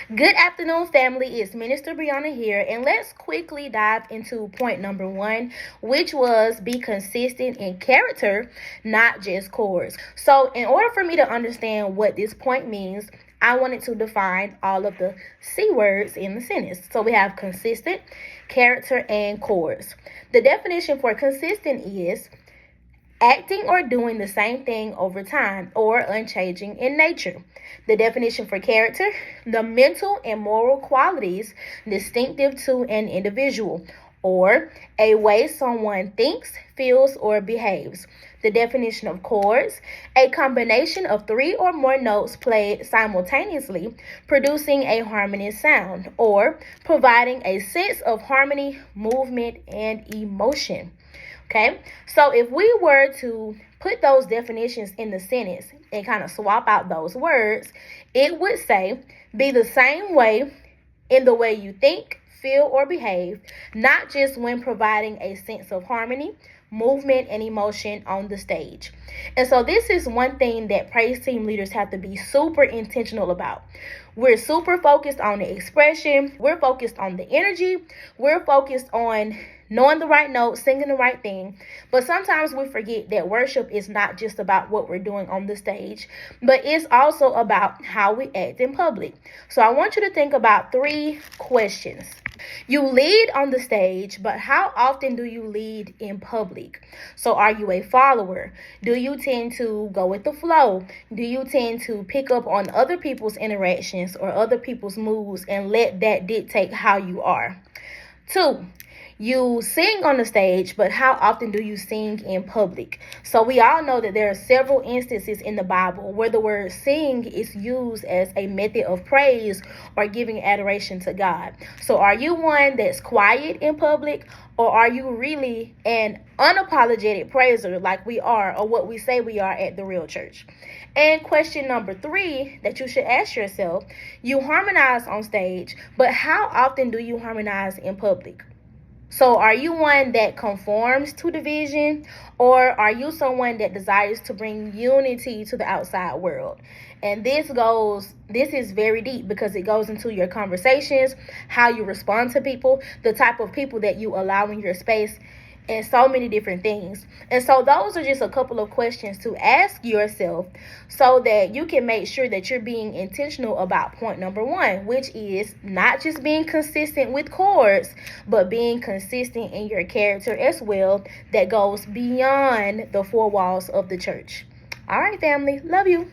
Good afternoon, family. It's Minister Brianna here, and let's quickly dive into point number one, which was be consistent in character, not just chords. So, in order for me to understand what this point means, I wanted to define all of the C words in the sentence. So, we have consistent, character, and chords. The definition for consistent is acting or doing the same thing over time or unchanging in nature. The definition for character, the mental and moral qualities distinctive to an individual, or a way someone thinks, feels, or behaves. The definition of chords, a combination of three or more notes played simultaneously, producing a harmonious sound, or providing a sense of harmony, movement, and emotion. Okay, so if we were to put those definitions in the sentence and kind of swap out those words, it would say, be the same way in the way you think, feel, or behave, not just when providing a sense of harmony, movement, and emotion on the stage. And so this is one thing that praise team leaders have to be super intentional about. We're super focused on the expression, we're focused on the energy, we're focused on knowing the right note, singing the right thing. But sometimes we forget that worship is not just about what we're doing on the stage, but it's also about how we act in public. So I want you to think about 3 questions. You lead on the stage, but how often do you lead in public? So are you a follower? Do you tend to go with the flow? Do you tend to pick up on other people's interactions or other people's moves and let that dictate how you are? 2, you sing on the stage, but how often do you sing in public? So we all know that there are several instances in the Bible where the word sing is used as a method of praise or giving adoration to God. So are you one that's quiet in public, or are you really an unapologetic praiser like we are, or what we say we are at the real church? And question number 3 that you should ask yourself, you harmonize on stage, but how often do you harmonize in public? So are you one that conforms to division, or are you someone that desires to bring unity to the outside world? And this is very deep because it goes into your conversations, how you respond to people, the type of people that you allow in your space, and so many different things. And so those are just a couple of questions to ask yourself so that you can make sure that you're being intentional about point number 1, which is not just being consistent with chords, but being consistent in your character as well, that goes beyond the 4 walls of the church. All right, family. Love you.